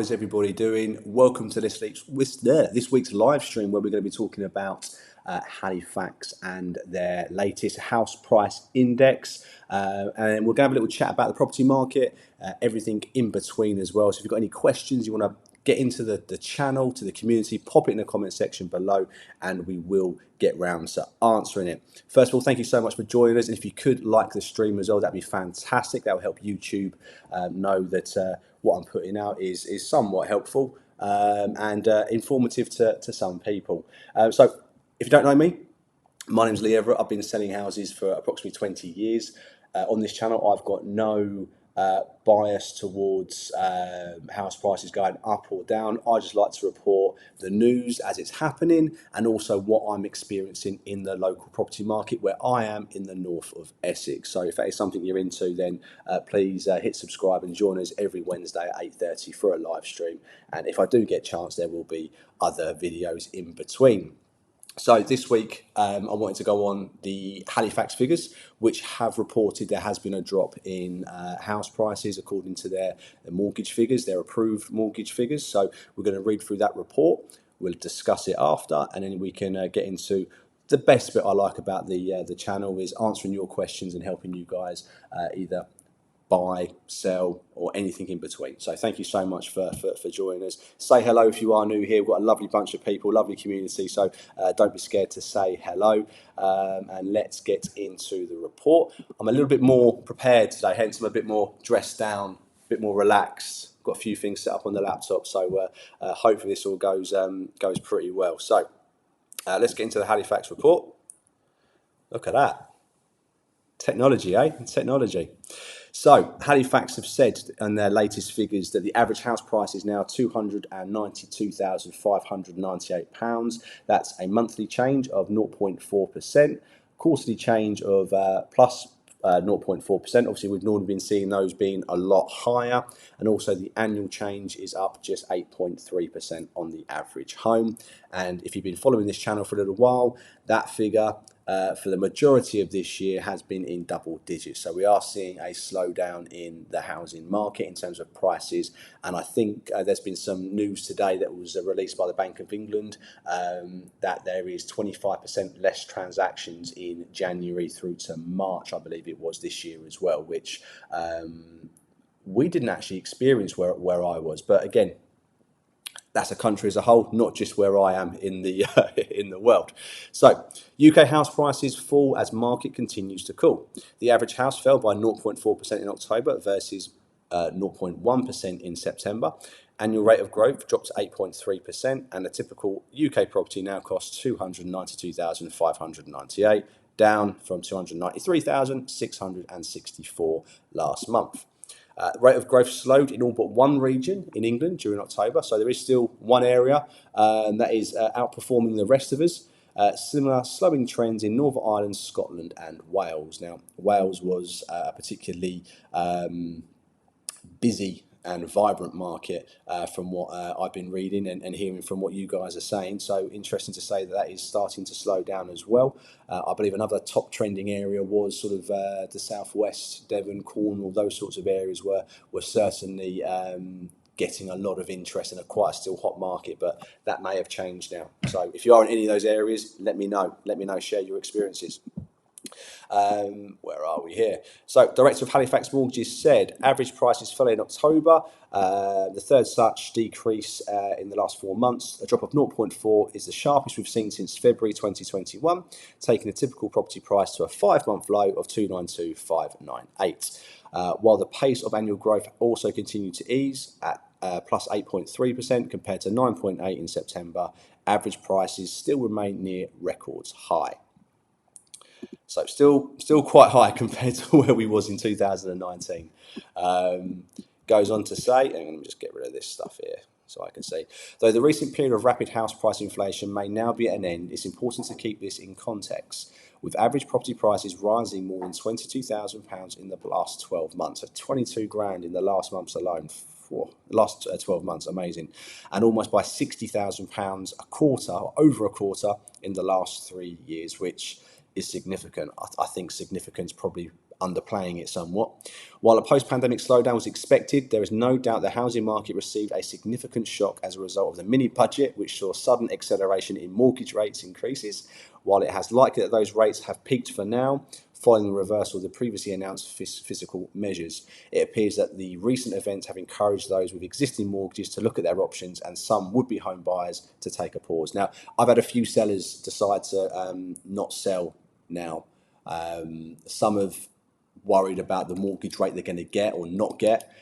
How's everybody doing? Welcome to this week's live stream where we're going to be talking about Halifax and their latest house price index. And we're going to have a little chat about the property market, everything in between as well. So if you've got any questions, you want to get into the channel, to the community, pop it in the comment section below and we will get round to answering it. First of all, thank you so much for joining us. And if you could like the stream as well, that'd be fantastic. That will help YouTube know that what I'm putting out is somewhat helpful and informative to some people. So if you don't know me, my name's Lee Everett. I've been selling houses for approximately 20 years. On this channel, I've got no bias towards house prices going up or down. I just like to report the news as it's happening and also what I'm experiencing in the local property market where I am in the north of Essex. So if that is something you're into, then please hit subscribe and join us every Wednesday at 8:30 for a live stream. And if I do get a chance, there will be other videos in between. So this week, I wanted to go on the Halifax figures, which have reported there has been a drop in house prices according to their mortgage figures, their approved mortgage figures. So we're going to read through that report. We'll discuss it after, and then we can get into the best bit I like about the channel is answering your questions and helping you guys either buy, sell, or anything in between. So thank you so much for joining us. Say hello if you are new here. We've got a lovely bunch of people, lovely community, so don't be scared to say hello. And let's get into the report. I'm a little bit more prepared today, hence I'm a bit more dressed down, a bit more relaxed. Got a few things set up on the laptop, so hopefully this all goes pretty well. So let's get into the Halifax report. Look at that. Technology, eh? Technology. So Halifax have said in their latest figures that the average house price is now £292,598. That's a monthly change of 0.4%, quarterly change of plus 0.4%. Obviously, we've normally been seeing those being a lot higher, and also the annual change is up just 8.3% on the average home. And if you've been following this channel for a little while, that figure for the majority of this year has been in double digits. So we are seeing a slowdown in the housing market in terms of prices. And I think there's been some news today that was released by the Bank of England that there is 25% less transactions in January through to March, I believe it was this year as well, which we didn't actually experience where I was. But again, that's a country as a whole, not just where I am in the in the world. So, UK house prices fall as market continues to cool. The average house fell by 0.4% in October versus 0.1% in September. Annual rate of growth dropped to 8.3%, and a typical UK property now costs £292,598, down from £293,664 last month. Rate of growth slowed in all but one region in England during October, so there is still one area that is outperforming the rest of us. Similar slowing trends in Northern Ireland, Scotland and Wales. Now, Wales was a particularly busy and vibrant market from what I've been reading and hearing from what you guys are saying. So interesting to say that is starting to slow down as well. I believe another top trending area was sort of the southwest, Devon, Cornwall, those sorts of areas were certainly getting a lot of interest in a quite still hot market, but that may have changed now. So if you are in any of those areas, let me know, share your experiences. Where are we here? So, Director of Halifax Mortgages said average prices fell in October, the third such decrease in the last 4 months. A drop of 0.4 is the sharpest we've seen since February 2021, taking a typical property price to a 5-month low of 292,598. While the pace of annual growth also continued to ease at plus 8.3% compared to 9.8 in September, average prices still remain near records high. So still quite high compared to where we was in 2019. Goes on to say, and let me just get rid of this stuff here so I can see. Though the recent period of rapid house price inflation may now be at an end, it's important to keep this in context. With average property prices rising more than £22,000 in the last 12 months, so 22 grand in the last months alone. Last 12 months, amazing, and almost by £60,000 a quarter, or over a quarter, in the last 3 years, which is significant. I think significance probably underplaying it somewhat. While a post-pandemic slowdown was expected, there is no doubt the housing market received a significant shock as a result of the mini budget, which saw sudden acceleration in mortgage rates increases. While it has likely that those rates have peaked for now, following the reversal of the previously announced fiscal measures, it appears that the recent events have encouraged those with existing mortgages to look at their options, and some would-be home buyers to take a pause. Now, I've had a few sellers decide to not sell now. Some have worried about the mortgage rate they're going to get or not get.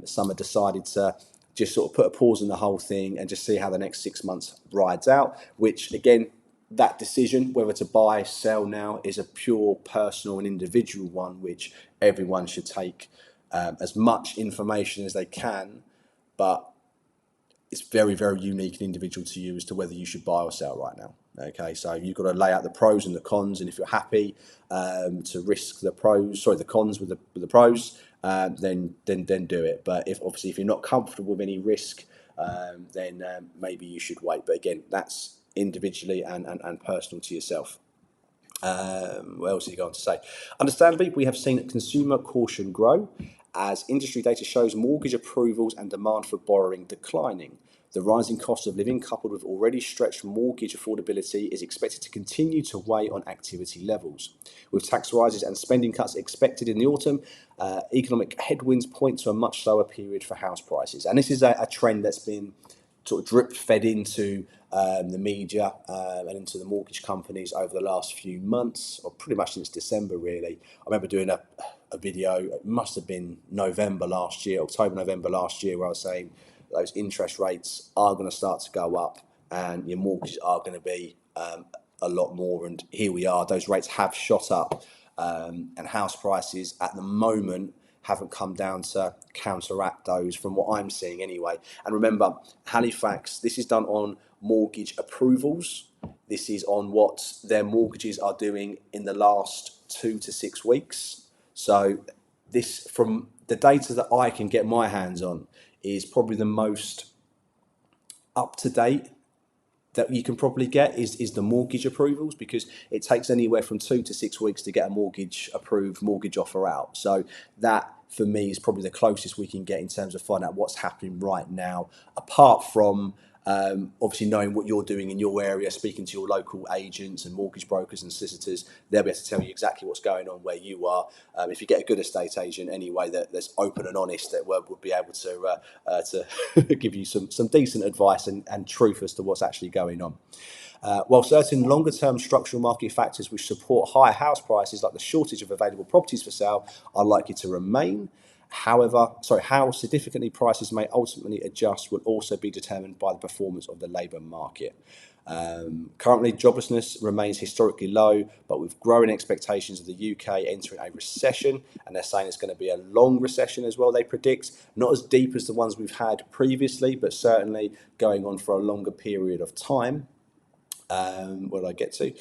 Some have decided to just sort of put a pause in the whole thing and just see how the next 6 months rides out, which again, that decision whether to buy, sell now is a pure personal and individual one, which everyone should take as much information as they can, but it's very, very unique and individual to you as to whether you should buy or sell right now. Okay, so you've got to lay out the pros and the cons, and if you're happy to risk the cons with the pros, then do it. But if you're not comfortable with any risk, then maybe you should wait. But again, that's individually and personal to yourself. What else are you going to say? Understandably, we have seen consumer caution grow as industry data shows mortgage approvals and demand for borrowing declining. The rising cost of living, coupled with already stretched mortgage affordability, is expected to continue to weigh on activity levels. With tax rises and spending cuts expected in the autumn, economic headwinds point to a much slower period for house prices. And this is a trend that's been sort of drip fed into the media and into the mortgage companies over the last few months, or pretty much since December, really. I remember doing a video, it must have been November, November last year, where I was saying those interest rates are going to start to go up and your mortgages are going to be a lot more. And here we are, those rates have shot up and house prices at the moment haven't come down to counteract those from what I'm seeing anyway. And remember, Halifax, this is done on mortgage approvals. This is on what their mortgages are doing in the last 2 to 6 weeks. So this, from the data that I can get my hands on, is probably the most up to date that you can probably get is the mortgage approvals, because it takes anywhere from 2 to 6 weeks to get a mortgage approved, mortgage offer out. So that for me is probably the closest we can get in terms of finding out what's happening right now, apart from obviously knowing what you're doing in your area, speaking to your local agents and mortgage brokers and solicitors. They'll be able to tell you exactly what's going on where you are. If you get a good estate agent anyway that's open and honest, that would be able to give you some decent advice and truth as to what's actually going on. While certain longer-term structural market factors which support higher house prices, like the shortage of available properties for sale, are likely to remain, how significantly prices may ultimately adjust will also be determined by the performance of the labour market. Currently, joblessness remains historically low, but with growing expectations of the UK entering a recession, and they're saying it's going to be a long recession as well, they predict. Not as deep as the ones we've had previously, but certainly going on for a longer period of time. What did I get to?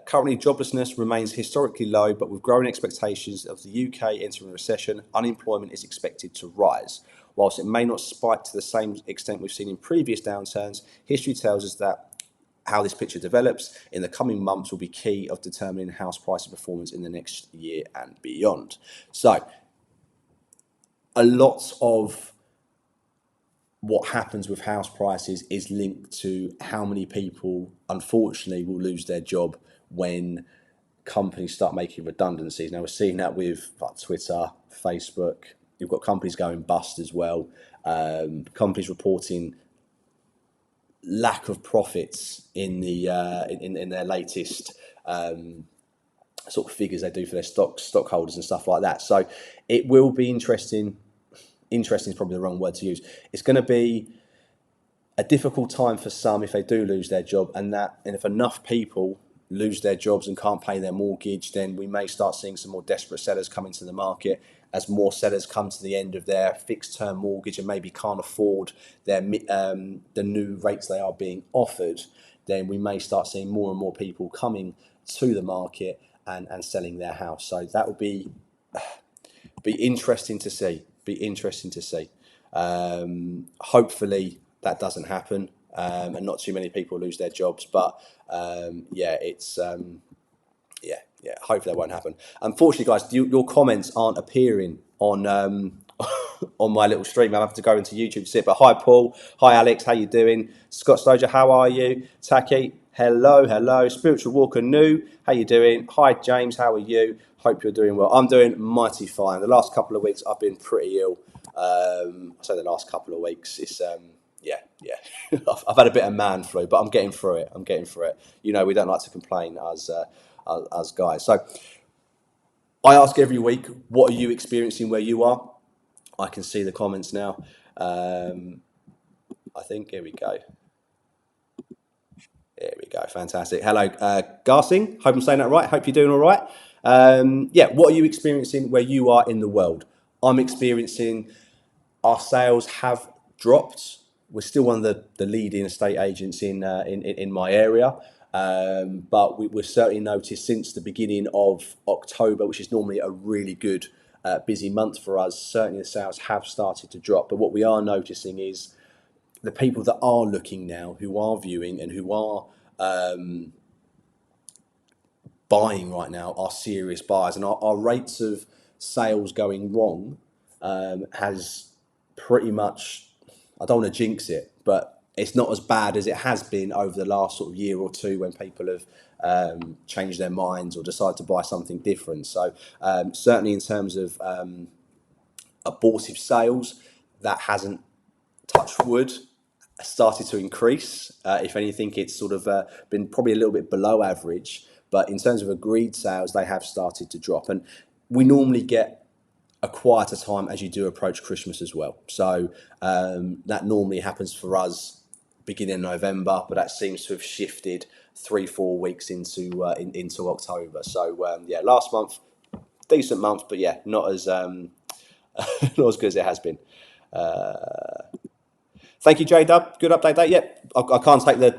Currently, joblessness remains historically low, but with growing expectations of the UK entering a recession, unemployment is expected to rise. Whilst it may not spike to the same extent we've seen in previous downturns, history tells us that how this picture develops in the coming months will be key of determining house price performance in the next year and beyond. So, a lot of what happens with house prices is linked to how many people, unfortunately, will lose their job when companies start making redundancies. Now, we're seeing that with Twitter, Facebook. You've got companies going bust as well. Companies reporting lack of profits in the in their latest sort of figures they do for their stockholders and stuff like that. So it will be interesting. Interesting is probably the wrong word to use. It's going to be a difficult time for some if they do lose their job, and if enough people lose their jobs and can't pay their mortgage, then we may start seeing some more desperate sellers come into the market. As more sellers come to the end of their fixed term mortgage and maybe can't afford the new rates they are being offered, then we may start seeing more and more people coming to the market and selling their house. So that will be interesting to see. Hopefully that doesn't happen and not too many people lose their jobs. But Yeah, hopefully that won't happen. Unfortunately, guys, your comments aren't appearing on on my little stream. I have to go into YouTube to see it. But hi, Paul. Hi, Alex. How you doing? Scott Stoger, how are you? Taki, hello, hello. Spiritual Walker New, how you doing? Hi, James. How are you? Hope you're doing well. I'm doing mighty fine. The last couple of weeks, I've been pretty ill. I say the last couple of weeks. It's yeah. I've had a bit of man flu, but I'm getting through it. You know, we don't like to complain as guys. So I ask every week, what are you experiencing where you are? I can see the comments now. I think, here we go. There we go. Fantastic. Hello, Garsing. Hope I'm saying that right. Hope you're doing all right. Yeah, what are you experiencing where you are in the world? I'm experiencing our sales have dropped. We're still one of the leading estate agents in my area. But we've certainly noticed since the beginning of October, which is normally a really good busy month for us, certainly the sales have started to drop. But what we are noticing is the people that are looking now, who are viewing and who are buying right now, are serious buyers. And our rates of sales going wrong has pretty much, I don't want to jinx it, but it's not as bad as it has been over the last sort of year or two when people have changed their minds or decided to buy something different. So certainly in terms of abortive sales, that hasn't, touch wood, started to increase. If anything, it's sort of been probably a little bit below average. But in terms of agreed sales, they have started to drop. And we normally get a quieter time as you do approach Christmas as well. So that normally happens for us beginning of November, but that seems to have shifted 3-4 weeks into October. So yeah, last month, decent month, but yeah, not as not as good as it has been. Thank you, J Dub. Good update. That yeah, I can't take the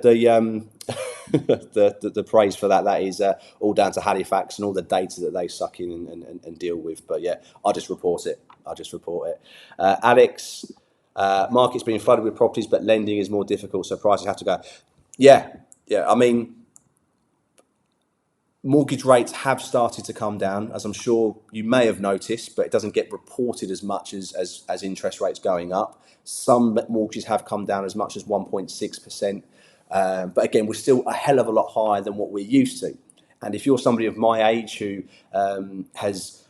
praise for that. That is all down to Halifax and all the data that they suck in and deal with. But yeah, I'll just report it. Alex, market's been flooded with properties, but lending is more difficult, so prices have to go. Yeah. I mean, mortgage rates have started to come down, as I'm sure you may have noticed, but it doesn't get reported as much as interest rates going up. Some mortgages have come down as much as 1.6%. But again, we're still a hell of a lot higher than what we're used to. And if you're somebody of my age who has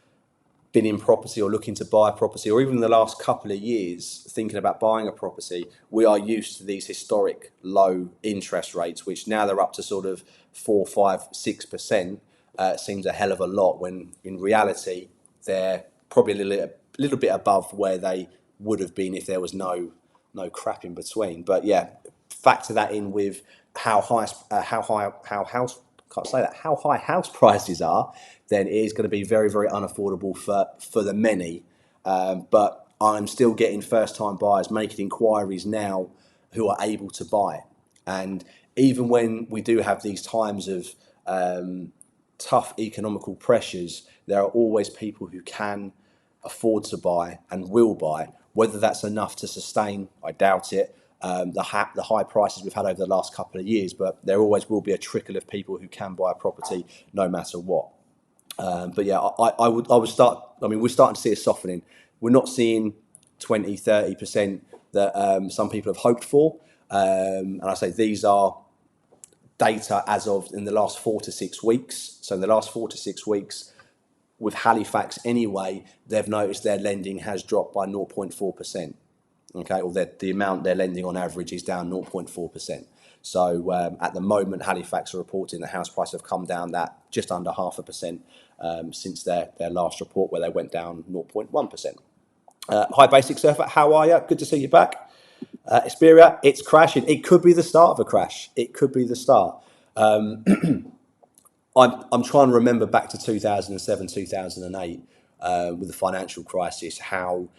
been in property or looking to buy a property, or even in the last couple of years thinking about buying a property, we are used to these historic low interest rates, which now they're up to sort of 4, 5, 6%. Seems a hell of a lot when in reality they're probably a little bit above where they would have been if there was no crap in between. But yeah, factor that in with how high house prices are, then it is going to be very, very unaffordable for the many. But I'm still getting first-time buyers making inquiries now who are able to buy. And even when we do have these times of tough economical pressures, there are always people who can afford to buy and will buy. Whether that's enough to sustain, I doubt it. The high prices we've had over the last couple of years, but there always will be a trickle of people who can buy a property no matter what. But yeah, we're starting to see a softening. We're not seeing 20, 30% that some people have hoped for. And I say these are data as of in the last 4 to 6 weeks. So in the last 4 to 6 weeks, with Halifax anyway, they've noticed their lending has dropped by 0.4%. Okay, or the amount they're lending on average is down 0.4%. So at the moment, Halifax are reporting the house prices have come down that just under 0.5% since their last report, where they went down 0.1%. Hi, Basic Surfer, how are you? Good to see you back. Xperia, it's crashing. It could be the start of a crash. It could be the start. I'm trying to remember back to 2007, 2008 with the financial crisis, how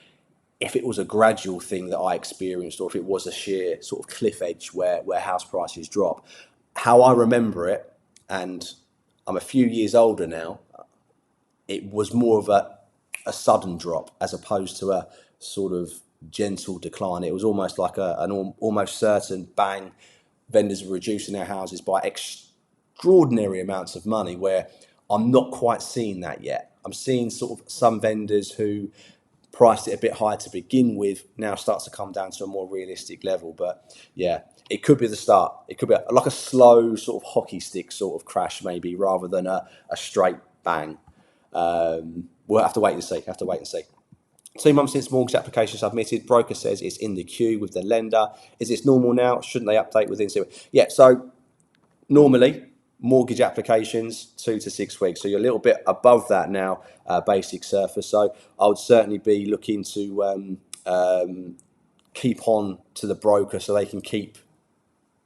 if it was a gradual thing that I experienced or if it was a sheer sort of cliff edge where house prices drop, how I remember it, and I'm a few years older now, it was more of a sudden drop as opposed to a sort of gentle decline. It was almost like an almost certain bang. Vendors were reducing their houses by extraordinary amounts of money, where I'm not quite seeing that yet. I'm seeing sort of some vendors who priced it a bit higher to begin with now starts to come down to a more realistic level. But yeah, it could be the start. It could be like a slow sort of hockey stick sort of crash maybe, rather than a straight bang. We'll have to wait and see. 2 months since mortgage application submitted, broker says it's in the queue with the lender. Is this normal now? Shouldn't they update within 2 weeks? Yeah, so normally mortgage applications 2 to 6 weeks. So you're a little bit above that now, basic surface. So I would certainly be looking to keep on to the broker so they can keep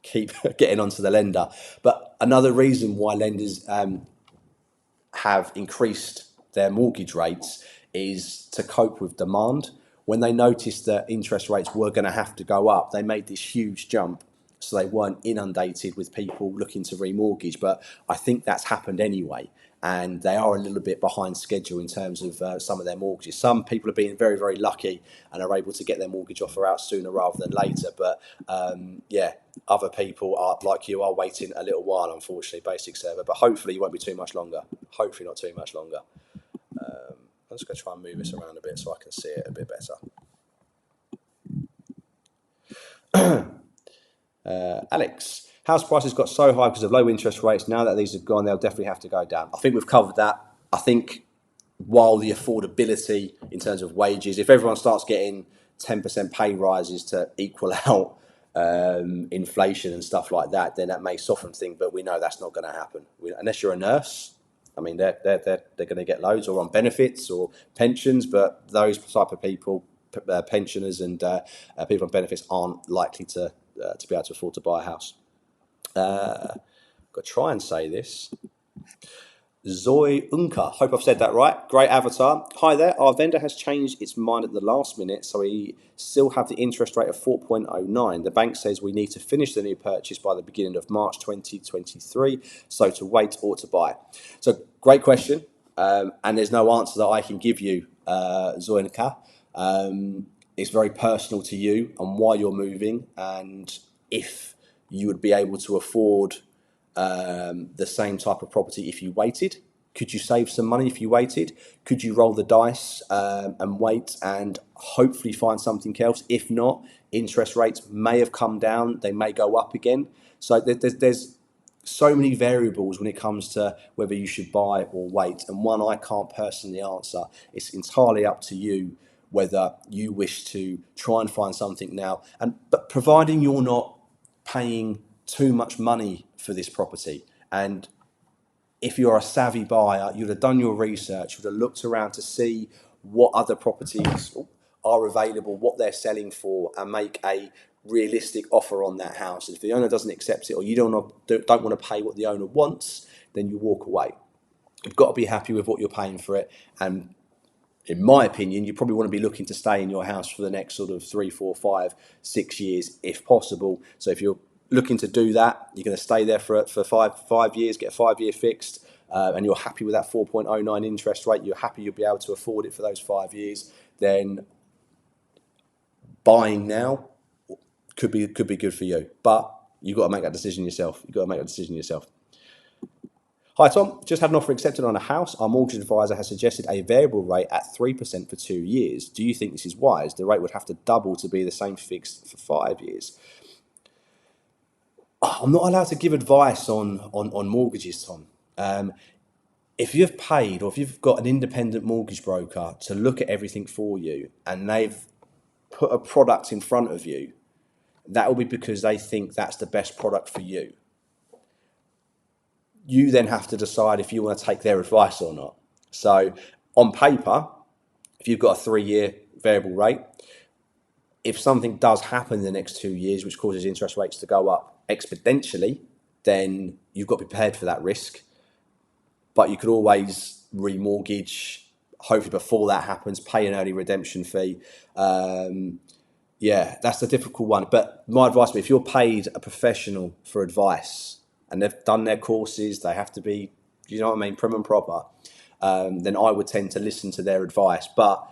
getting onto the lender. But another reason why lenders have increased their mortgage rates is to cope with demand. When they noticed that interest rates were going to have to go up, they made this huge jump so they weren't inundated with people looking to remortgage. But I think that's happened anyway, and they are a little bit behind schedule in terms of some of their mortgages. Some people are being very, very lucky and are able to get their mortgage offer out sooner rather than later. But yeah, other people are like you are waiting a little while, unfortunately, basic server. But hopefully it won't be too much longer. Hopefully not too much longer. I'm just going to try and move this around a bit so I can see it a bit better. Alex, house prices got so high because of low interest rates. Now that these have gone, they'll definitely have to go down. I think we've covered that. I think while the affordability in terms of wages, if everyone starts getting 10% pay rises to equal out inflation and stuff like that, then that may soften things. But we know that's not going to happen unless you're a nurse. I mean, they're going to get loads or on benefits or pensions, but those type of people, pensioners and people on benefits, aren't likely to be able to afford to buy a house. Got to try and say this. Zoe Unka, hope I've said that right. Great avatar. Hi there. Our vendor has changed its mind at the last minute, so we still have the interest rate of 4.09. The bank says we need to finish the new purchase by the beginning of March 2023, so to wait or to buy. So great question, and there's no answer that I can give you, Zoe Unka. It's very personal to you and why you're moving, and if you would be able to afford the same type of property if you waited. Could you save some money if you waited? Could you roll the dice and wait and hopefully find something else? If not, interest rates may have come down. They may go up again. So there's so many variables when it comes to whether you should buy or wait. And one I can't personally answer. It's entirely up to you whether you wish to try and find something now. But providing you're not paying too much money for this property, and if you're a savvy buyer, you'd have done your research, you'd have looked around to see what other properties are available, what they're selling for, and make a realistic offer on that house. If the owner doesn't accept it, or you don't want to pay what the owner wants, then you walk away. You've got to be happy with what you're paying for it, and in my opinion, you probably want to be looking to stay in your house for the next sort of 3, 4, 5, 6 years, if possible. So if you're looking to do that, you're going to stay there for 5 years, get a 5-year fixed, and you're happy with that 4.09 interest rate, you're happy you'll be able to afford it for those 5 years, then buying now could be good for you. But you've got to make that decision yourself. Hi Tom, just had an offer accepted on a house. Our mortgage advisor has suggested a variable rate at 3% for 2 years. Do you think this is wise? The rate would have to double to be the same fixed for 5 years. I'm not allowed to give advice on mortgages, Tom. If you've paid, or if you've got an independent mortgage broker to look at everything for you and they've put a product in front of you, that will be because they think that's the best product for you. You then have to decide if you want to take their advice or not. So on paper, if you've got a 3-year variable rate, if something does happen in the next 2 years, which causes interest rates to go up exponentially, then you've got to be prepared for that risk. But you could always remortgage, hopefully before that happens, pay an early redemption fee. Yeah, that's the difficult one. But my advice would be, if you're paid a professional for advice and they've done their courses, they have to be, you know what I mean, prim and proper, then I would tend to listen to their advice. But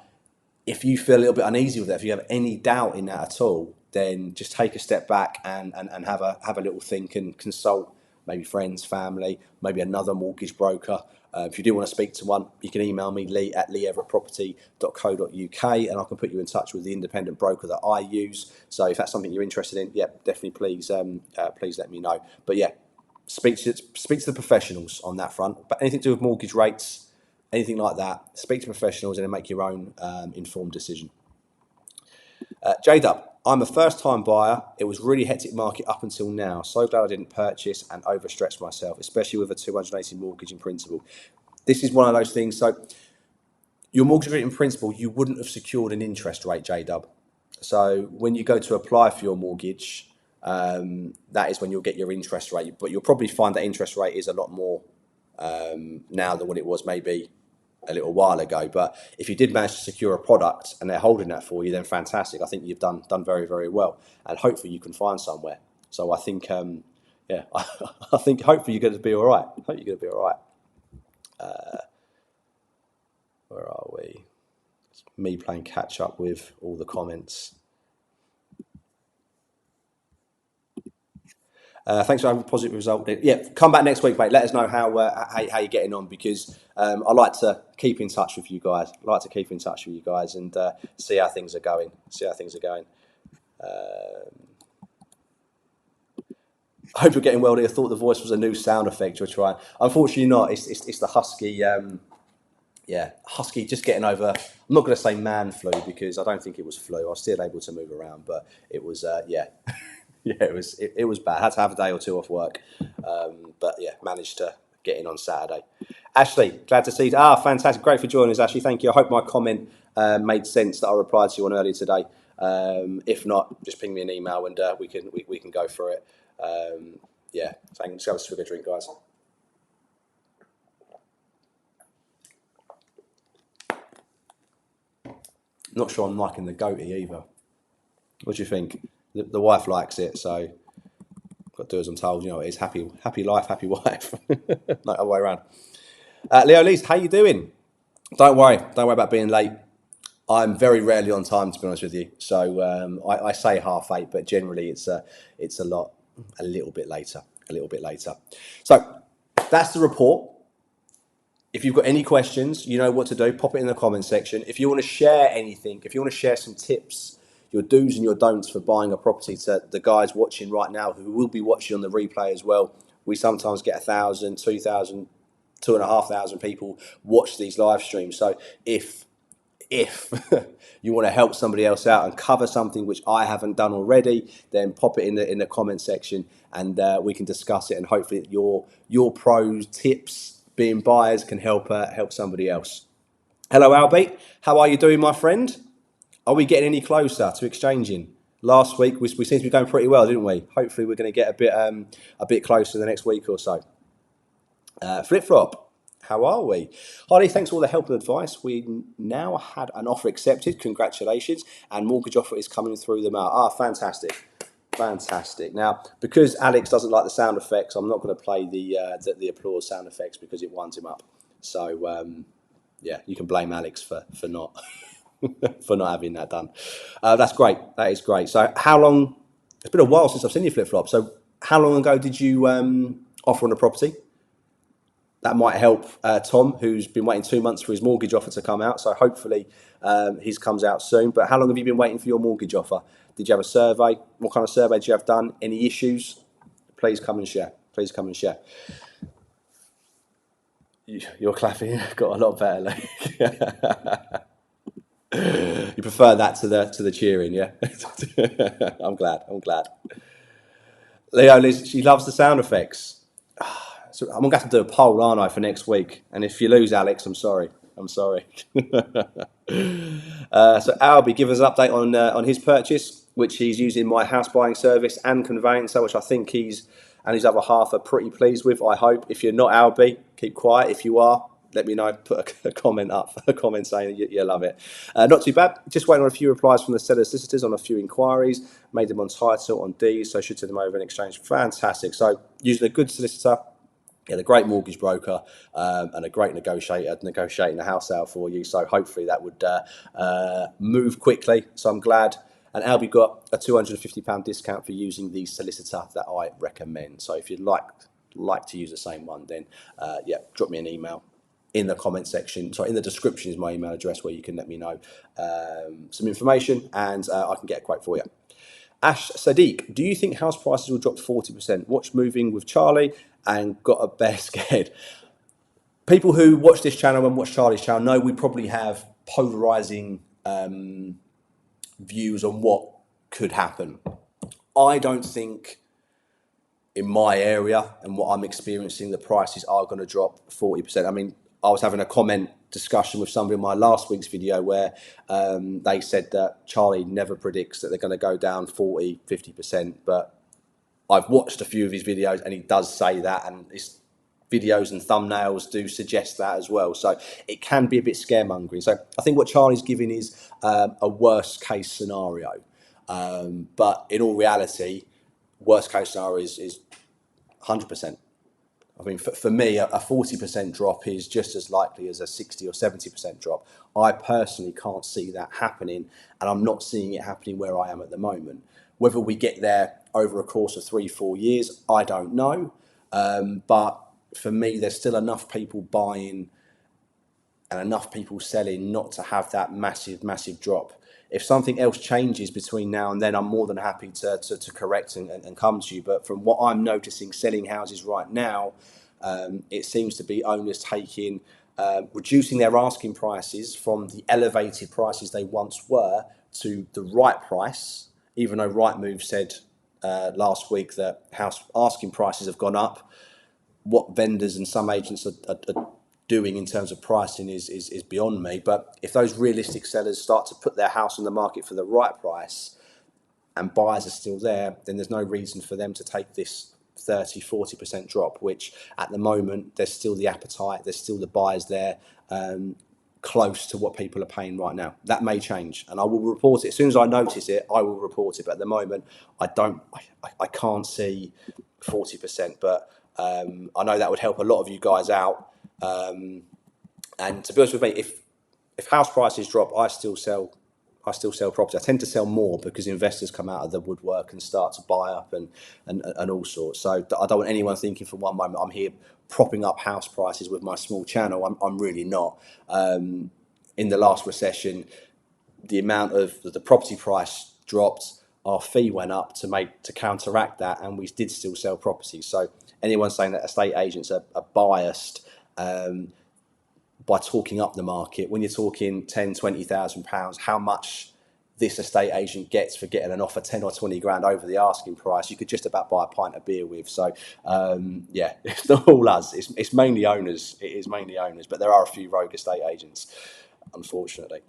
if you feel a little bit uneasy with that, if you have any doubt in that at all, then just take a step back and have a little think and consult maybe friends, family, maybe another mortgage broker. If you do want to speak to one, you can email me, lee@leeeverettproperty.co.uk, and I can put you in touch with the independent broker that I use. So if that's something you're interested in, yeah, definitely please let me know. But yeah, speak to the professionals on that front. But anything to do with mortgage rates, anything like that, speak to professionals and then make your own informed decision. J-Dub, I'm a first-time buyer. It was really hectic market up until now. So glad I didn't purchase and overstretch myself, especially with a 280 mortgage in principle. This is one of those things. So your mortgage rate in principle, you wouldn't have secured an interest rate, J-Dub. So when you go to apply for your mortgage, that is when you'll get your interest rate. But you'll probably find that interest rate is a lot more now than what it was maybe a little while ago. But if you did manage to secure a product and they're holding that for you, then fantastic. I think you've done very, very well, and hopefully you can find somewhere. So I think I think hopefully you're going to be all right. I hope you're going to be all right. Where are we? It's me playing catch up with all the comments. Thanks for having a positive result. Yeah, come back next week, mate. Let us know how you're getting on, because I like to keep in touch with you guys. And see how things are going. I hope you're getting well. I thought the voice was a new sound effect you're trying. Unfortunately, not. It's the husky. Husky just getting over. I'm not going to say man flu, because I don't think it was flu. I was still able to move around, but it was it was bad. I had to have a day or two off work, but yeah, managed to get in on Saturday. Ashley, glad to see you. Fantastic, great for joining us, Ashley. Thank you. I hope my comment made sense that I replied to you on earlier today. If not, just ping me an email and we can go through it. Thanks. Have a swig of drink, guys. Not sure I'm liking the goatee either. What do you think? The wife likes it, so got to do as I'm told. You know, it's happy life, happy wife. Not other way around. Leo Lees, how you doing? Don't worry about being late. I'm very rarely on time, to be honest with you. So I say 8:30, but generally it's a little bit later. So that's the report. If you've got any questions, you know what to do. Pop it in the comments section. If you want to share anything, if you want to share some tips, your do's and your don'ts for buying a property to the guys watching right now, who will be watching on the replay as well. We sometimes get 1,000, 2,000, 2,500 people watch these live streams. So if you want to help somebody else out and cover something which I haven't done already, then pop it in the comment section, and we can discuss it. And hopefully your pros tips being buyers can help somebody else. Hello, Albie. How are you doing, my friend? Are we getting any closer to exchanging? Last week we seemed to be going pretty well, didn't we? Hopefully we're going to get a bit closer the next week or so. Flip Flop, how are we? Harley, thanks for all the help and advice. We now had an offer accepted. Congratulations. And mortgage offer is coming through the mail. Fantastic. Now, because Alex doesn't like the sound effects, I'm not going to play the applause sound effects because it winds him up. So, you can blame Alex for not for not having that done. That's great. That is great. So how long? It's been a while since I've seen you, Flip Flop. So how long ago did you offer on a property? That might help Tom, who's been waiting 2 months for his mortgage offer to come out. So hopefully his comes out soon. But how long have you been waiting for your mortgage offer? Did you have a survey? What kind of survey did you have done? Any issues? Please come and share. You're clapping. Got a lot better. You prefer that to the cheering, yeah? I'm glad. Leo, Liz, she loves the sound effects. So I'm going to have to do a poll, aren't I, for next week? And if you lose, Alex, I'm sorry. So Albie, give us an update on his purchase, which he's using my house buying service and conveyancer, which I think he's and his other half are pretty pleased with, I hope. If you're not, Albie, keep quiet. If you are, let me know. Put a comment up, a comment saying you love it. Not too bad. Just waiting on a few replies from the seller's solicitors on a few inquiries. Made them on title, on deeds, so should send them over in exchange. Fantastic. So using a good solicitor, a great mortgage broker, and a great negotiator negotiating the house out for you. So hopefully that would move quickly. So I'm glad. And Albie got a £250 discount for using the solicitor that I recommend. So if you'd like like to use the same one, then yeah, drop me an email in the comment section. Sorry, in the description is my email address where you can let me know some information, and I can get a quote for you. Ash Sadiq, do you think house prices will drop 40%? Watch Moving with Charlie and got a bear scared. People who watch this channel and watch Charlie's channel know we probably have polarizing views on what could happen. I don't think in my area and what I'm experiencing, the prices are going to drop 40%. I mean, I was having a comment discussion with somebody in my last week's video where they said that Charlie never predicts that they're going to go down 40, 50%. But I've watched a few of his videos and he does say that, and his videos and thumbnails do suggest that as well. So it can be a bit scaremongering. So I think what Charlie's giving is a worst case scenario. But in all reality, worst case scenario is 100%. I mean, for me, a 40% drop is just as likely as a 60 or 70% drop. I personally can't see that happening, and I'm not seeing it happening where I am at the moment. Whether we get there over a course of 3-4 years, I don't know. But for me, there's still enough people buying and enough people selling not to have that massive drop. If something else changes between now and then, I'm more than happy to correct and come to you. But from what I'm noticing selling houses right now, it seems to be owners reducing their asking prices from the elevated prices they once were to the right price, even though Rightmove said last week that house asking prices have gone up. What vendors and some agents are doing in terms of pricing is beyond me. But if those realistic sellers start to put their house on the market for the right price and buyers are still there, then there's no reason for them to take this 30-40% drop, which at the moment there's still the appetite, there's still the buyers there, close to what people are paying right now. That may change, and I will report it as soon as I notice it. I will report it, but at the moment I can't see 40%. But I know that would help a lot of you guys out. And to be honest with me, if house prices drop, I still sell property. I tend to sell more because investors come out of the woodwork and start to buy up and all sorts. So I don't want anyone thinking for one moment I'm here propping up house prices with my small channel. I'm really not. In the last recession, the amount of the property price dropped, our fee went up to counteract that, and we did still sell properties. So anyone saying that estate agents are biased by talking up the market, when you're talking £10,000-20,000, how much this estate agent gets for getting an offer 10 or 20 grand over the asking price, you could just about buy a pint of beer with. So yeah, it's not all us. It's mainly owners. It is mainly owners, but there are a few rogue estate agents, unfortunately.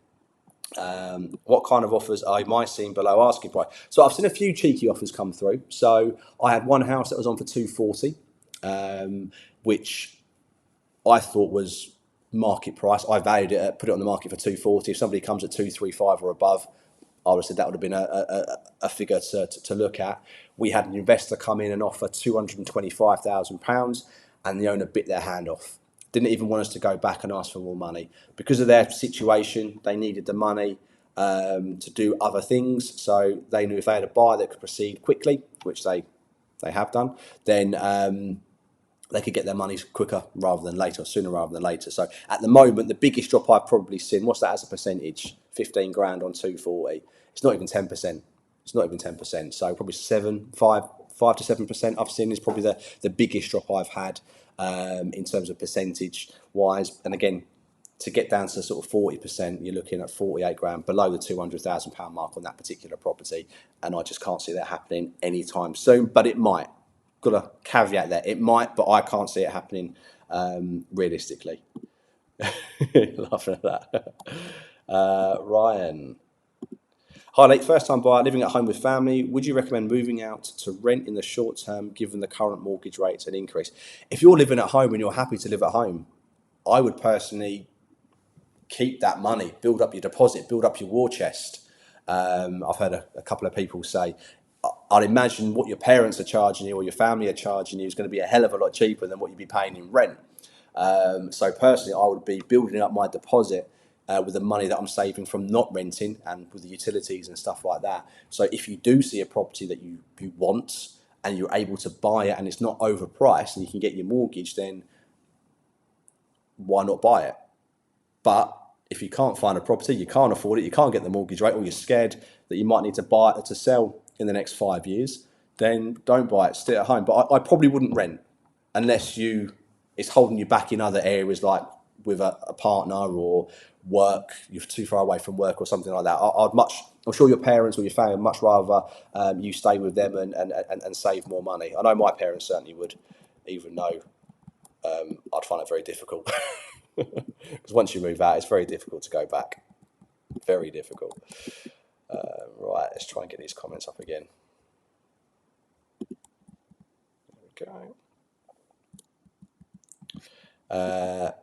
What kind of offers are you seeing below asking price? So I've seen a few cheeky offers come through. So I had one house that was on for 240, which I thought was market price. I valued it, put it on the market for 240. If somebody comes at 235 or above, I would have said that would have been a figure to look at. We had an investor come in and offer £225,000, and the owner bit their hand off. Didn't even want us to go back and ask for more money. Because of their situation, they needed the money to do other things. So they knew if they had a buyer that could proceed quickly, which they have done, then they could get their money quicker rather than later, sooner rather than later. So at the moment, the biggest drop I've probably seen, what's that as a percentage? 15 grand on 240. It's not even 10%. It's not even 10%. So probably 5 to 7% I've seen is probably the biggest drop I've had in terms of percentage wise. And again, to get down to sort of 40%, you're looking at 48 grand below the £200,000 mark on that particular property. And I just can't see that happening anytime soon, but it might. Got a caveat there. It might, but I can't see it happening realistically. Laughing at that. Ryan. Hi, Nate. First time buyer, living at home with family. Would you recommend moving out to rent in the short term, given the current mortgage rates and increase? If you're living at home and you're happy to live at home, I would personally keep that money, build up your deposit, build up your war chest. I've heard a couple of people say, I'd imagine what your parents are charging you or your family are charging you is going to be a hell of a lot cheaper than what you'd be paying in rent. So personally, I would be building up my deposit with the money that I'm saving from not renting and with the utilities and stuff like that. So if you do see a property that you want and you're able to buy it and it's not overpriced and you can get your mortgage, then why not buy it? But if you can't find a property, you can't afford it, you can't get the mortgage rate, or you're scared that you might need to buy it to sell in the next 5 years, then don't buy it, stay at home. But I probably wouldn't rent unless it's holding you back in other areas, like with a partner or work, you're too far away from work or something like that. I'm sure your parents or your family would much rather you stay with them and save more money. I know my parents certainly would, even though I'd find it very difficult. Because once you move out, it's very difficult to go back. Very difficult. Right, let's try and get these comments up again. There we go.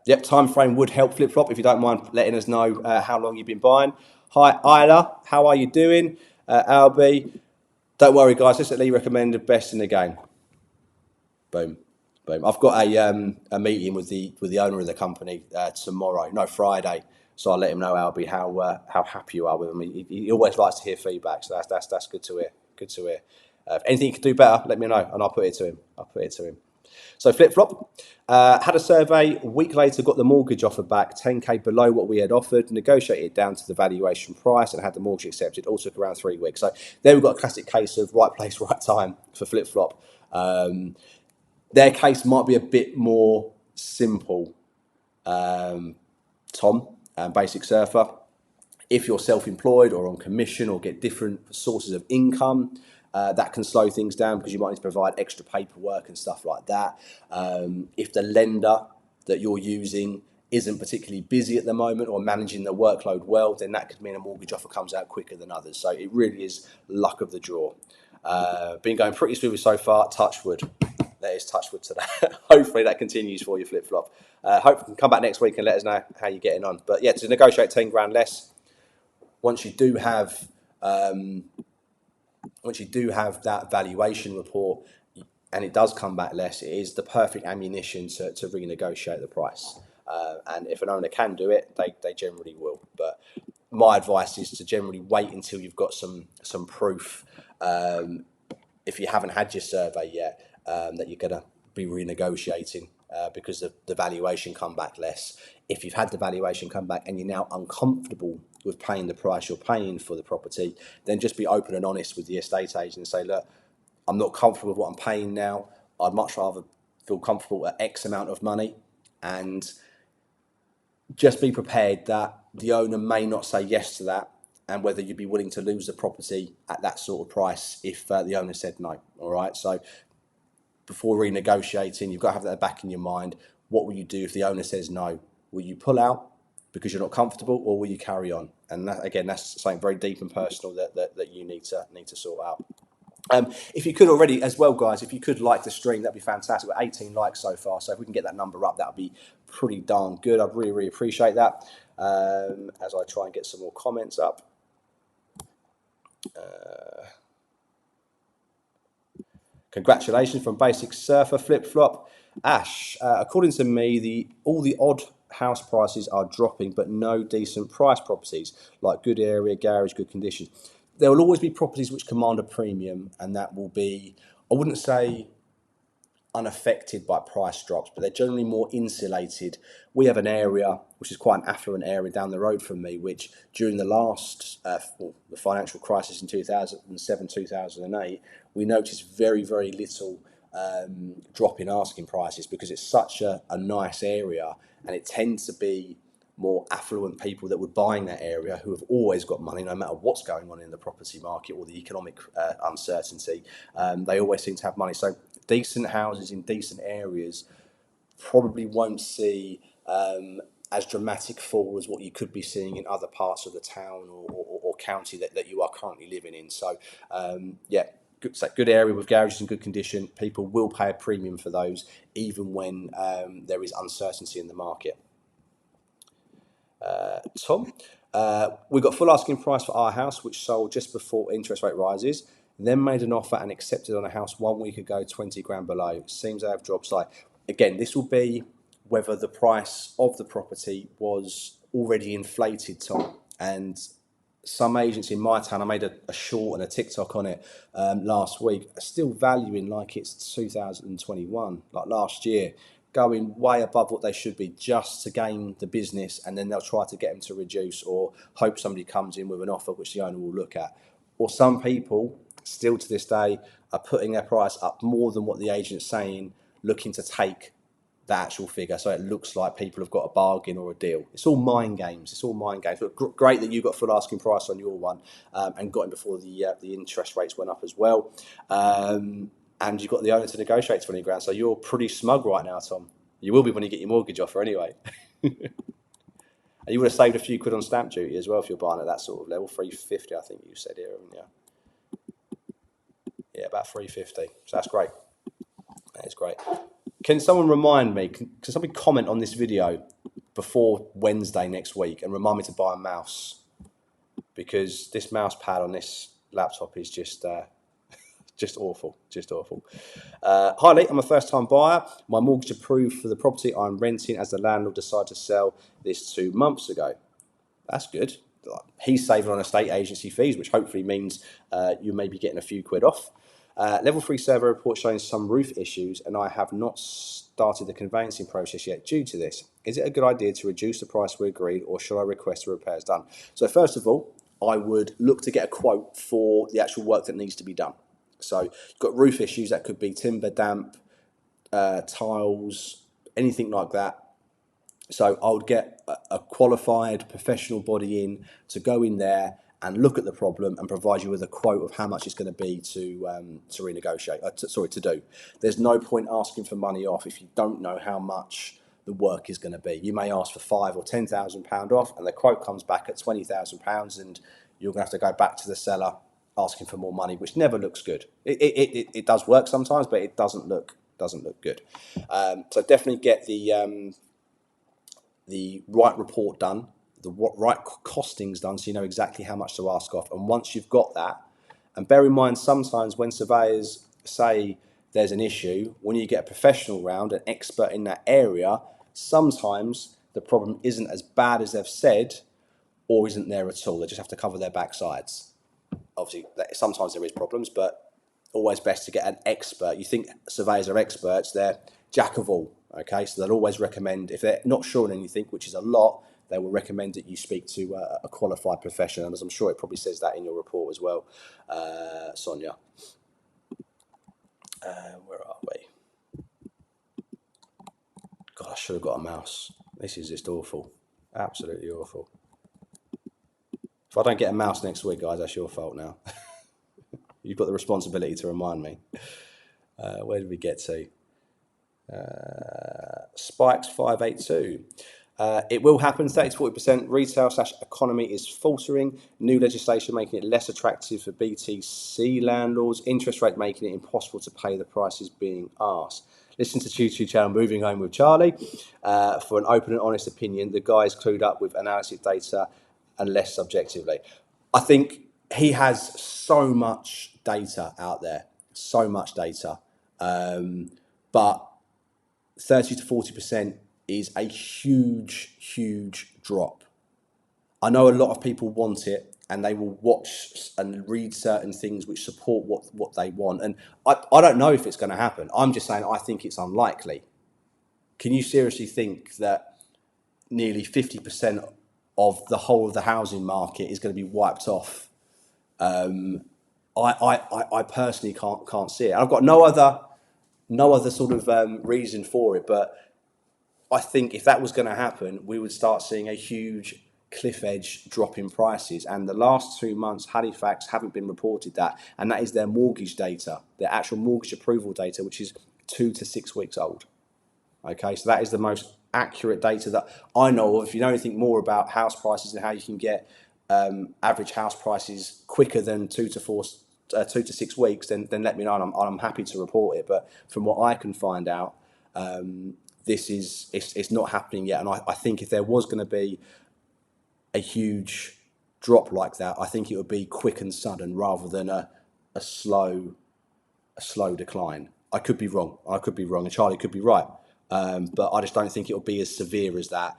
Yep, time frame would help flip flop if you don't mind letting us know how long you've been buying. Hi, Isla, how are you doing? Albie, don't worry, guys. Just Lee recommended best in the game. Boom. Boom. I've got a meeting with the owner of the company tomorrow. No, Friday. So I'll let him know, Albie, how happy you are with him. He always likes to hear feedback, so that's good to hear. Good to hear. If anything you can do better, let me know, and I'll put it to him. So flip flop. Had a survey. A week later, got the mortgage offer back, 10k below what we had offered. Negotiated it down to the valuation price and had the mortgage accepted. All took around 3 weeks. So there we've got a classic case of right place, right time for flip flop. Their case might be a bit more simple, Tom, Basic Surfer. If you're self-employed or on commission or get different sources of income, that can slow things down because you might need to provide extra paperwork and stuff like that. If the lender that you're using isn't particularly busy at the moment or managing the workload well, then that could mean a mortgage offer comes out quicker than others. So it really is luck of the draw. Been going pretty smoothly so far, touch wood. That is touch wood to that. Hopefully that continues for you, flip flop. Hope you can come back next week and let us know how you're getting on. But yeah, to negotiate 10 grand less, once you do have that valuation report and it does come back less, it is the perfect ammunition to renegotiate the price. And if an owner can do it, they generally will. But my advice is to generally wait until you've got some proof. If you haven't had your survey yet, that you're going to be renegotiating because the valuation come back less. If you've had the valuation come back and you're now uncomfortable with paying the price you're paying for the property, then just be open and honest with the estate agent and say, look, I'm not comfortable with what I'm paying now. I'd much rather feel comfortable at X amount of money, and just be prepared that the owner may not say yes to that, and whether you'd be willing to lose the property at that sort of price if the owner said no. All right. So before renegotiating, you've got to have that back in your mind. What will you do if the owner says no? Will you pull out because you're not comfortable, or will you carry on? And that, again, that's something very deep and personal that you need to sort out. If you could already, as well, guys, if you could like the stream, that'd be fantastic. We're 18 likes so far, so if we can get that number up, that'd be pretty darn good. I'd really, really appreciate that. As I try and get some more comments up. Congratulations from Basic Surfer Flip Flop. Ash, according to me, all the odd house prices are dropping, but no decent price properties, like good area, garage, good condition. There will always be properties which command a premium, and that will be, I wouldn't say unaffected by price drops, but they're generally more insulated. We have an area which is quite an affluent area down the road from me, which during the last the financial crisis in 2007, 2008, we noticed very, very little drop in asking prices because it's such a nice area, and it tends to be more affluent people that were buying that area who have always got money, no matter what's going on in the property market or the economic uncertainty. They always seem to have money. So decent houses in decent areas probably won't see as dramatic fall as what you could be seeing in other parts of the town or county that you are currently living in. So good area with garages in good condition. People will pay a premium for those, even when there is uncertainty in the market. Tom, we got full asking price for our house, which sold just before interest rate rises, then made an offer and accepted on a house 1 week ago, 20 grand below. Seems to have dropped slightly. Again, this will be whether the price of the property was already inflated, Tom. And some agents in my town, I made a short and a TikTok on it last week, are still valuing like it's 2021, like last year, going way above what they should be just to gain the business, and then they'll try to get them to reduce or hope somebody comes in with an offer which the owner will look at. Or some people, still to this day, are putting their price up more than what the agent's saying, looking to take the actual figure, so it looks like people have got a bargain or a deal. It's all mind games. It's all mind games. But great that you got full asking price on your one, and got in before the interest rates went up as well. And you've got the owner to negotiate 20 grand. So you're pretty smug right now, Tom. You will be when you get your mortgage offer anyway. And you would have saved a few quid on stamp duty as well if you're buying at that sort of level. 350, I think you said here, haven't you? Yeah, about 350. So that's great. That is great. Can someone remind me, can somebody comment on this video before Wednesday next week and remind me to buy a mouse? Because this mouse pad on this laptop is just awful, just awful. Hi Lee, I'm a first time buyer. My mortgage approved for the property I'm renting as the landlord decided to sell this 2 months ago. That's good. He's saving on estate agency fees, which hopefully means you may be getting a few quid off. Level 3 survey report showing some roof issues, and I have not started the conveyancing process yet due to this. Is it a good idea to reduce the price we agreed, or should I request the repairs done? So first of all, I would look to get a quote for the actual work that needs to be done. So you've got roof issues, that could be timber, damp, tiles, anything like that. So I would get a qualified professional body in to go in there and look at the problem and provide you with a quote of how much it's going to be to renegotiate. To do. There's no point asking for money off if you don't know how much the work is going to be. You may ask for £5,000 or £10,000 off, and the quote comes back at £20,000, and you're going to have to go back to the seller asking for more money, which never looks good. It does work sometimes, but it doesn't look good. So definitely get the right report done, the right costings done, so you know exactly how much to ask off. And once you've got that, and bear in mind, sometimes when surveyors say there's an issue, when you get a professional round, an expert in that area, sometimes the problem isn't as bad as they've said, or isn't there at all. They just have to cover their backsides. Obviously, sometimes there is problems, but always best to get an expert. You think surveyors are experts, they're jack of all. Okay, so they'll always recommend, if they're not sure on anything, which is a lot, they will recommend that you speak to a qualified professional. And as I'm sure it probably says that in your report as well, Sonia. Where are we? God, I should have got a mouse. This is just awful. Absolutely awful. If I don't get a mouse next week, guys, that's your fault now. You've got the responsibility to remind me. Where did we get to? Spikes 582. It will happen. 30-40% retail/economy is faltering. New legislation making it less attractive for BTC landlords. Interest rate making it impossible to pay the prices being asked. Listen to Choo Channel Moving Home with Charlie for an open and honest opinion. The guy is clued up with analysis data and less subjectively. I think he has so much data out there, so much data, but 30 to 40% is a huge drop. I know a lot of people want it, and they will watch and read certain things which support what they want. And I don't know if it's going to happen. I'm just saying I think it's unlikely. Can you seriously think that nearly 50% of the whole of the housing market is going to be wiped off? I personally can't see it. I've got no other sort of reason for it, but I think if that was going to happen, we would start seeing a huge cliff edge drop in prices. And the last 2 months, Halifax haven't been reported that, and that is their mortgage data, their actual mortgage approval data, which is 2 to 6 weeks old. Okay, so that is the most accurate data that I know of. If you know anything more about house prices and how you can get average house prices quicker than 2 to 6 weeks, then let me know, and I'm happy to report it. But from what I can find out, it's not happening yet. And I think if there was going to be a huge drop like that, I think it would be quick and sudden rather than a slow decline. I could be wrong, and Charlie could be right, but I just don't think it'll be as severe as that.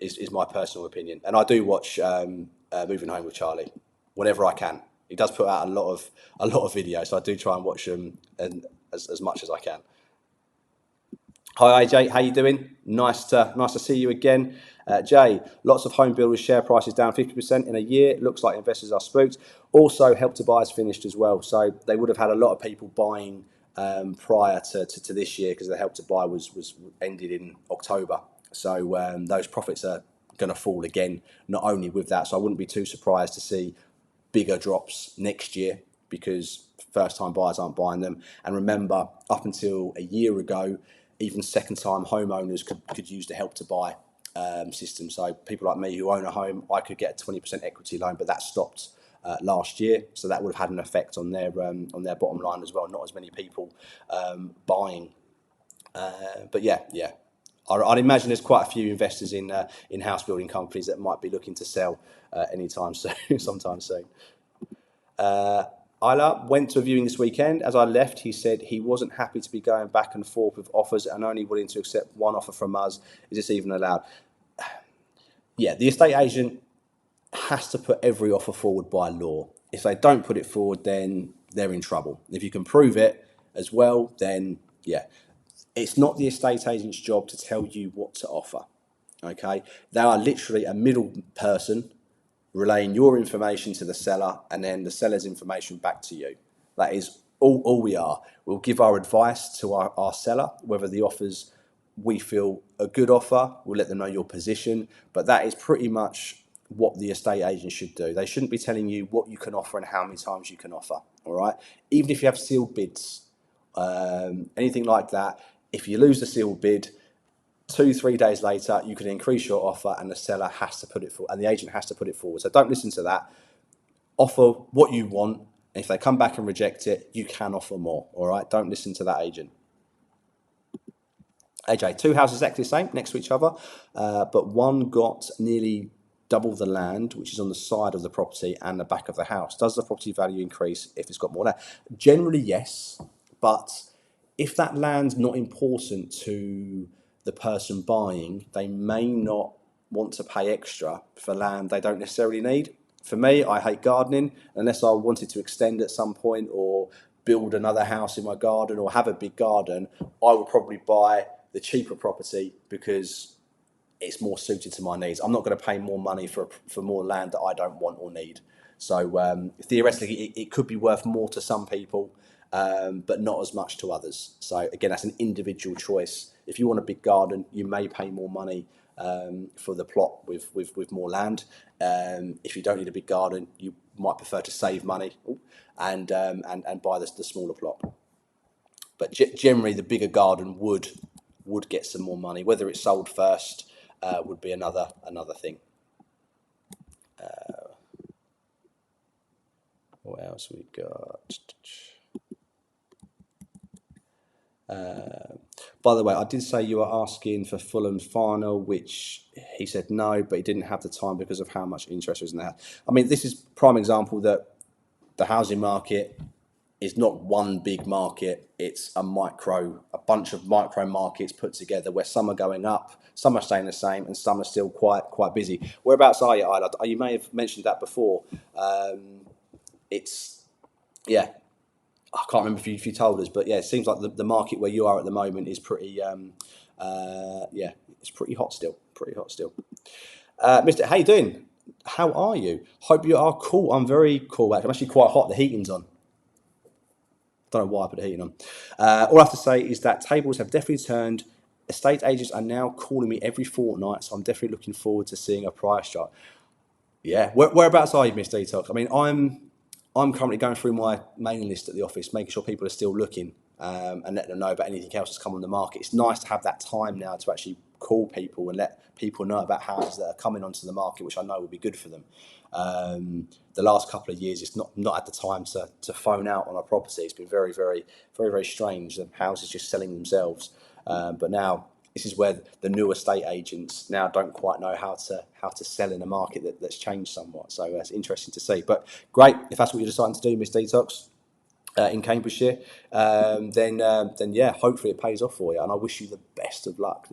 is my personal opinion. And I do watch Moving Home with Charlie whenever I can. He does put out a lot of videos, so I do try and watch them and as much as I can. Hi AJ, how you doing? Nice to see you again. Jay, lots of home builders share prices down 50% in a year. Looks like investors are spooked. Also, Help to Buy is finished as well, so they would have had a lot of people buying prior to this year because the Help to Buy was ended in October. So those profits are going to fall again. Not only with that, so I wouldn't be too surprised to see bigger drops next year because first-time buyers aren't buying them. And remember, up until a year ago, even second-time homeowners could use the Help to Buy system. So people like me who own a home, I could get a 20% equity loan, but that stopped last year. So that would have had an effect on their bottom line as well. Not as many people buying. But yeah. I'd imagine there's quite a few investors in house building companies that might be looking to sell anytime soon, sometime soon. Isla went to a viewing this weekend. As I left, he said he wasn't happy to be going back and forth with offers and only willing to accept one offer from us. Is this even allowed? Yeah, the estate agent has to put every offer forward by law. If they don't put it forward, then they're in trouble. If you can prove it as well, then yeah. It's not the estate agent's job to tell you what to offer. Okay? They are literally a middle person relaying your information to the seller and then the seller's information back to you. That is all we are. We'll give our advice to our seller, whether the offers we feel a good offer, we'll let them know your position, but that is pretty much what the estate agent should do. They shouldn't be telling you what you can offer and how many times you can offer, all right? Even if you have sealed bids, anything like that, if you lose the sealed bid, 2-3 days later, you can increase your offer and the seller has to put it forward and the agent has to put it forward. So don't listen to that. Offer what you want. And if they come back and reject it, you can offer more. All right. Don't listen to that agent. AJ, 2 houses exactly the same next to each other, but one got nearly double the land, which is on the side of the property and the back of the house. Does the property value increase if it's got more land? Generally, yes. But if that land's not important to the person buying, they may not want to pay extra for land they don't necessarily need. For me, I hate gardening. Unless I wanted to extend at some point or build another house in my garden or have a big garden, I would probably buy the cheaper property because it's more suited to my needs. I'm not going to pay more money for more land that I don't want or need. So theoretically, it could be worth more to some people, but not as much to others. So again, that's an individual choice. If you want a big garden, you may pay more money for the plot with more land. If you don't need a big garden, you might prefer to save money and buy the smaller plot. But generally, the bigger garden would get some more money. Whether it's sold first would be another thing. What else we got? By the way, I did say you were asking for Fulham final, which he said no, but he didn't have the time because of how much interest was in that. I mean, this is prime example that the housing market is not one big market. It's a bunch of micro markets put together where some are going up, some are staying the same, and some are still quite busy. Whereabouts are you, Isla? You may have mentioned that before. I can't remember if you told us, but yeah, it seems like the market where you are at the moment is pretty, it's pretty hot still. Mister, how you doing? How are you? Hope you are cool. I'm very cool. I'm actually quite hot. The heating's on. Don't know why I put the heating on. All I have to say is that tables have definitely turned. Estate agents are now calling me every fortnight, so I'm definitely looking forward to seeing a price chart. Yeah, whereabouts are you, Mr. Detox? I mean, I'm currently going through my mailing list at the office, making sure people are still looking and letting them know about anything else that's come on the market. It's nice to have that time now to actually call people and let people know about houses that are coming onto the market, which I know will be good for them. The last couple of years, it's not had the time to phone out on a property. It's been very, very, very, very strange. The houses just selling themselves. But now this is where the new estate agents now don't quite know how to sell in a market that's changed somewhat. So that's interesting to see. But great, if that's what you're deciding to do, Miss Detox, in Cambridgeshire, then yeah, hopefully it pays off for you. And I wish you the best of luck.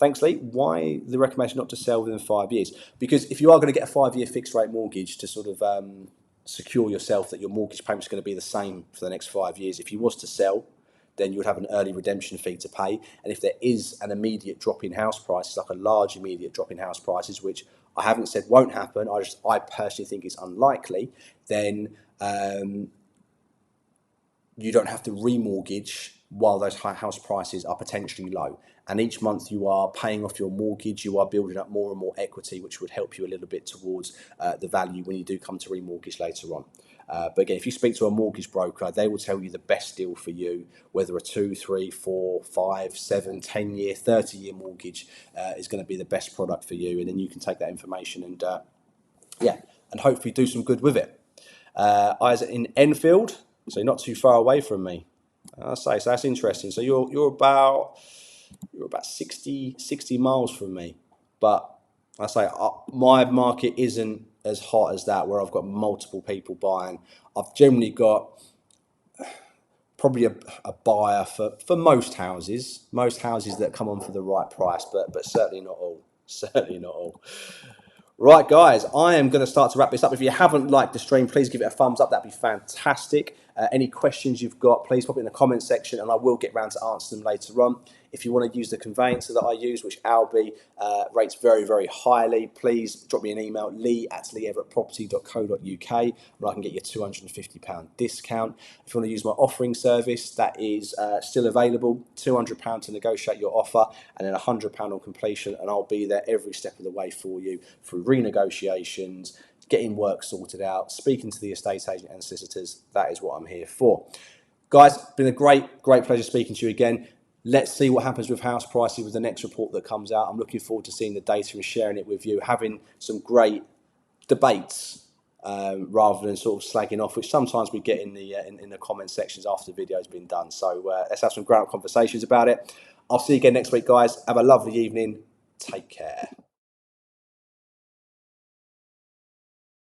Thanks, Lee. Why the recommendation not to sell within 5 years? Because if you are going to get a 5-year fixed rate mortgage to sort of secure yourself that your mortgage payment is going to be the same for the next 5 years, if you was to sell, then you would have an early redemption fee to pay. And if there is an immediate drop in house prices, like a large immediate drop in house prices, which I haven't said won't happen, I personally think it's unlikely, then you don't have to remortgage while those house prices are potentially low. And each month you are paying off your mortgage, you are building up more and more equity, which would help you a little bit towards the value when you do come to remortgage later on. But again, if you speak to a mortgage broker, they will tell you the best deal for you, whether a 2, 3, 4, 5, 7, 10-year, 30-year mortgage is going to be the best product for you. And then you can take that information and, and hopefully do some good with it. I was in Enfield, so you're not too far away from me. I say, so that's interesting. So you're about 60 miles from me, but I say my market isn't as hot as that, where I've got multiple people buying. I've generally got probably a buyer for most houses that come on for the right price, but certainly not all. Certainly not all. Right, guys, I am going to start to wrap this up. If you haven't liked the stream, please give it a thumbs up. That'd be fantastic. Any questions you've got, please pop it in the comment section and I will get round to answer them later on. If you want to use the conveyancer that I use, which Albie rates very, very highly, please drop me an email, lee@leeeverettproperty.co.uk, and I can get you a £250 discount. If you want to use my offering service, that is still available, £200 to negotiate your offer, and then £100 on completion, and I'll be there every step of the way for you through renegotiations, getting work sorted out, speaking to the estate agent and solicitors. That is what I'm here for. Guys, been a great pleasure speaking to you again. Let's see what happens with house prices with the next report that comes out. I'm looking forward to seeing the data and sharing it with you, having some great debates rather than sort of slagging off, which sometimes we get in the comment sections after the video's been done. So let's have some ground conversations about it. I'll see you again next week, guys. Have a lovely evening. Take care.